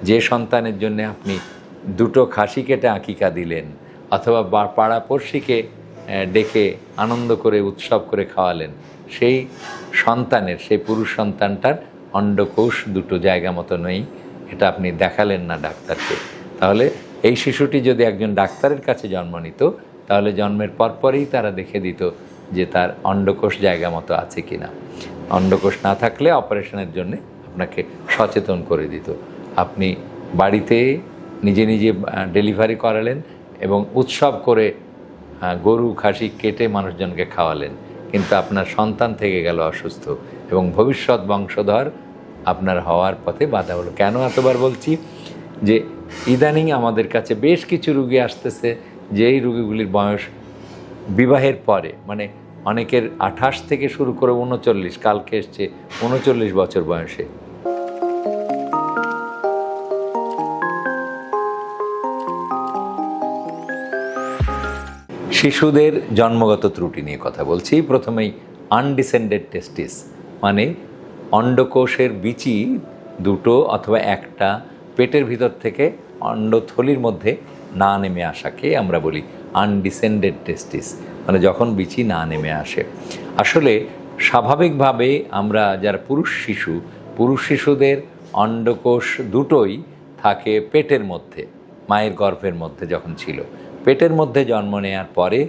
যে সন্তানের জন্য আপনি দুটো খাসি কেটে আকিকা দিলেন অথবা পাড়াপড়শিকে ডেকে আনন্দ করে উৎসব করে খাওয়ালেন, সেই সন্তানের, সেই পুরুষ সন্তানটার অন্ডকোষ দুটো জায়গা মতো নেই, এটা আপনি দেখালেন না ডাক্তারকে। তাহলে এই শিশুটি যদি একজন ডাক্তারের কাছে জন্ম নিত, তাহলে জন্মের পরপরই তারা দেখে দিত যে তার অন্ডকোষ জায়গা মতো আছে কি না। অন্ডকোষ না থাকলে অপারেশনের জন্য আপনাকে সচেতন করে দিত। আপনি বাড়িতে নিজে নিজে ডেলিভারি করালেন এবং উৎসব করে গরু খাসি কেটে মানুষজনকে খাওয়ালেন, কিন্তু আপনার সন্তান থেকে গেল অসুস্থ এবং ভবিষ্যৎ বংশধর আপনার হওয়ার পথে বাধা হলো। কেন এতবার বলছি যে ইদানিং আমাদের কাছে বেশ কিছু রুগী আসতেছে, যেই রুগীগুলির বয়স বিবাহের পরে, মানে অনেকের 28 থেকে শুরু করে 39, কালকে এসছে 39 বছর বয়সে। শিশুদের জন্মগত ত্রুটি নিয়ে কথা বলছি। প্রথমেই আনডিসেন্ডেড টেস্টিস, মানে অন্ডকোষের বিচি দুটো অথবা একটা পেটের ভিতর থেকে অন্ডথলির মধ্যে না নেমে আসাকে আমরা বলি আনডিসেন্ডেড টেস্টিস, মানে যখন বিচি না নেমে আসে। আসলে স্বাভাবিকভাবে আমরা যারা পুরুষ শিশুদের অন্ডকোষ দুটোই থাকে পেটের মধ্যে, মায়ের গর্ভের মধ্যে যখন ছিল। পেটের মধ্যে জন্ম নেওয়ার পরে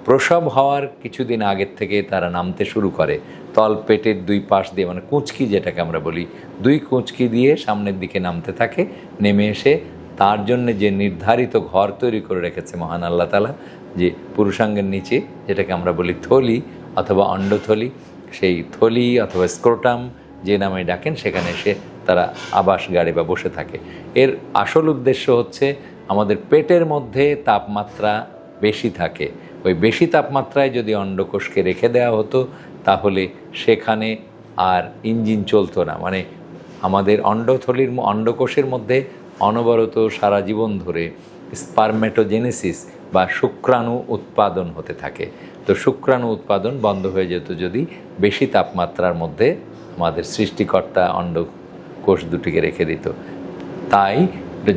প্রসব হওয়ার কিছুদিন আগের থেকে তারা নামতে শুরু করে তল পেটের দুই পাশ দিয়ে, মানে কুঁচকি যেটাকে আমরা বলি, দুই কুঁচকি দিয়ে সামনের দিকে নামতে থাকে। নেমে এসে তার জন্য যে নির্ধারিত ঘর তৈরি করে রেখেছে মহান আল্লাহ তাআলা, যে পুরুষাঙ্গের নিচে যেটাকে আমরা বলি থলি অথবা অন্ডথলি, সেই থলি অথবা স্ক্রোটাম যে নামে ডাকেন, সেখানে এসে তারা আবাস গাড়ে বা বসে থাকে। এর আসল উদ্দেশ্য হচ্ছে আমাদের পেটের মধ্যে তাপমাত্রা বেশি থাকে, ওই বেশি তাপমাত্রায় যদি অন্ডকোষকে রেখে দেওয়া হতো তাহলে সেখানে আর ইঞ্জিন চলতো না। মানে আমাদের অন্ডকোষের মধ্যে অনবরত সারা জীবন ধরে স্পারমেটোজেনেসিস বা শুক্রাণু উৎপাদন হতে থাকে। তো শুক্রাণু উৎপাদন বন্ধ হয়ে যেত যদি বেশি তাপমাত্রার মধ্যে আমাদের সৃষ্টিকর্তা অন্ডকোষ দুটিকে রেখে দিত। তাই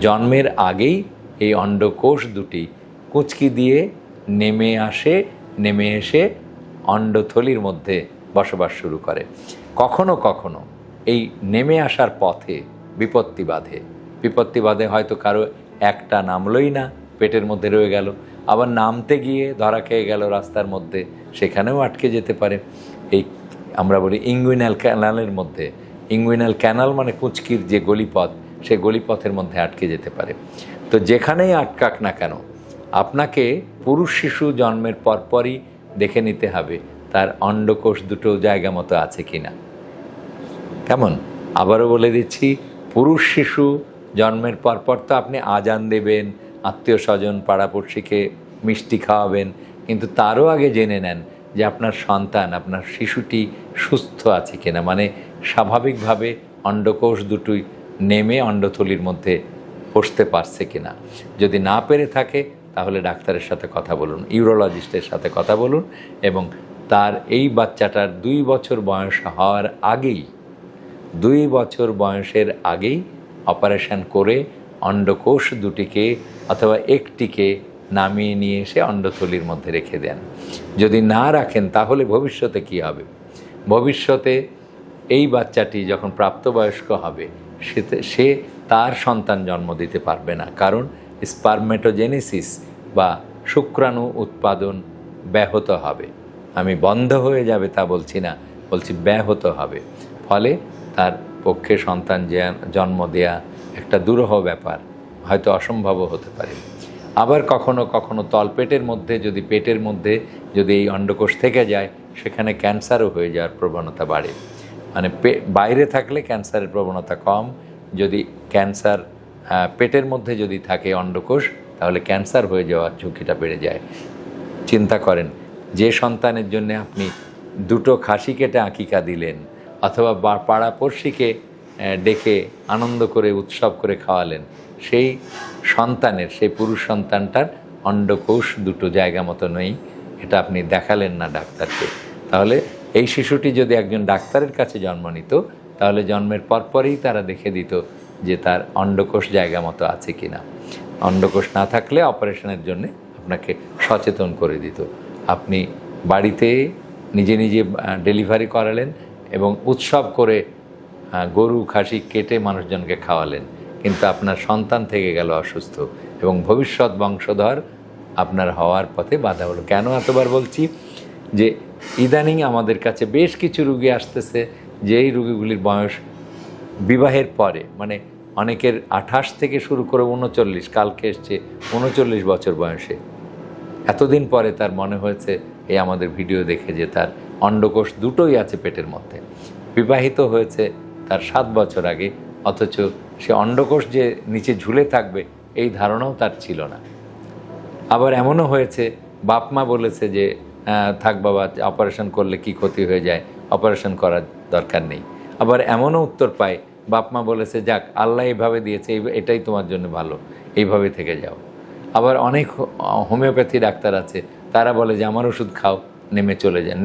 জন্মের আগেই এই অন্ডকোষ দুটি কুঁচকি দিয়ে নেমে এসে অন্ডথলির মধ্যে বসবাস শুরু করে। কখনো কখনো এই নেমে আসার পথে বিপত্তি বাধে, হয়তো কারো একটা নামলই না, পেটের মধ্যে রয়ে গেল, আবার নামতে গিয়ে ধরা খেয়ে গেল রাস্তার মধ্যে, সেখানেও আটকে যেতে পারে। এই আমরা বলি ইঙ্গুইনাল ক্যানালের মধ্যে, ইঙ্গুইনাল ক্যানাল মানে কুঁচকির যে গলিপথ, সেই গলিপথের মধ্যে আটকে যেতে পারে। তো যেখানেই আটকাক না কেন, আপনাকে পুরুষ শিশু জন্মের পরপরই দেখে নিতে হবে তার অন্ডকোষ দুটো জায়গা মতো আছে কি না। কেমন? আবারও বলে দিচ্ছি, পুরুষ শিশু জন্মের পরপর তো আপনি আজান দেবেন, আত্মীয় স্বজন পাড়াপড়শিকে মিষ্টি খাওয়াবেন, কিন্তু তারও আগে জেনে নেন যে আপনার সন্তান, আপনার শিশুটি সুস্থ আছে কিনা, মানে স্বাভাবিকভাবে অন্ডকোষ দুটোই নেমে অন্ডথলির মধ্যে বসতে পারছে কিনা। যদি না পেরে থাকে তাহলে ডাক্তারের সাথে কথা বলুন, ইউরোলজিস্টের সাথে কথা বলুন, এবং তার এই বাচ্চাটার 2 বছর বয়স হওয়ার আগেই, 2 বছর বয়সের আগেই অপারেশন করে অন্ডকোষ দুটিকে অথবা একটিকে নামিয়ে নিয়ে এসে অন্ডথলির মধ্যে রেখে দেন। যদি না রাখেন তাহলে ভবিষ্যতে কি হবে? ভবিষ্যতে এই বাচ্চাটি যখন প্রাপ্তবয়স্ক হবে সে তার সন্তান জন্ম দিতে পারবে না, কারণ স্পারমেটোজেনেসিস বা শুক্রাণু উৎপাদন ব্যাহত হবে। আমি বন্ধ হয়ে যাবে তা বলছি না, বলছি ব্যাহত হবে। ফলে তার পক্ষে সন্তান জন্ম দেয়া একটা দুরূহ ব্যাপার, হয়তো অসম্ভবও হতে পারে। আবার কখনো কখনো তলপেটের মধ্যে যদি পেটের মধ্যে যদি এই অন্ডকোষ থেকে যায়, সেখানে ক্যান্সারও হয়ে যাওয়ার প্রবণতা বাড়ে। মানে বাইরে থাকলে ক্যান্সারের প্রবণতা কম, যদি ক্যান্সার পেটের মধ্যে যদি থাকে অন্ডকোষ, তাহলে ক্যান্সার হয়ে যাওয়ার ঝুঁকিটা বেড়ে যায়। চিন্তা করেন, যে সন্তানের জন্য আপনি দুটো খাসি কেটে আকিকা দিলেন অথবা পাড়াপড়শিকে ডেকে আনন্দ করে উৎসব করে খাওয়ালেন, সেই সন্তানের, সেই পুরুষ সন্তানটার অন্ডকোষ দুটো জায়গা মতো নেই, এটা আপনি দেখালেন না ডাক্তারকে। তাহলে এই শিশুটি যদি একজন ডাক্তারের কাছে জন্ম নিত, তাহলে জন্মের পরপরই তারা দেখে দিত যে তার অন্ডকোষ জায়গা মতো আছে কি না। অন্ডকোষ না থাকলে অপারেশনের জন্য আপনাকে সচেতন করে দিত। আপনি বাড়িতে নিজে নিজে ডেলিভারি করালেন এবং উৎসব করে গরু খাসি কেটে মানুষজনকে খাওয়ালেন, কিন্তু আপনার সন্তান থেকে গেল অসুস্থ এবং ভবিষ্যৎ বংশধর আপনার হওয়ার পথে বাধা হলো। কেন এতবার বলছি যে ইদানিং আমাদের কাছে বেশ কিছু রুগী আসতেছে, যেই রুগীগুলির বয়স বিবাহের পরে, মানে অনেকের 28 থেকে শুরু করে 39, কালকে এসছে 39 বছর বয়সে। এতদিন পরে তার মনে হয়েছে এই আমাদের ভিডিও দেখে যে তার অন্ডকোষ দুটোই আছে পেটের মধ্যে। বিবাহিত হয়েছে তার 7 বছর আগে, অথচ সে অন্ডকোষ যে নিচে ঝুলে থাকবে এই ধারণাও তার ছিল না। আবার এমনও হয়েছে বাপ মা বলেছে যে থাক বাবা, অপারেশন করলে কি ক্ষতি হয়ে যায়, অপারেশন করার দরকার নেই। আবার এমনও উত্তর পায় বাপ মা বলেছে যাক আল্লাহ এইভাবে দিয়েছে, এটাই তোমার জন্য ভালো, এইভাবে থেকে যাও। আবার অনেক হোমিওপ্যাথি ডাক্তার আছে, তারা বলে যে আমার ওষুধ খাও,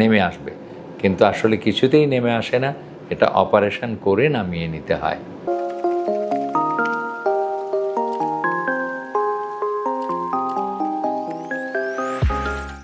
নেমে আসবে, কিন্তু আসলে কিছুতেই নেমে আসে না, এটা অপারেশন করে নামিয়ে নিতে হয়।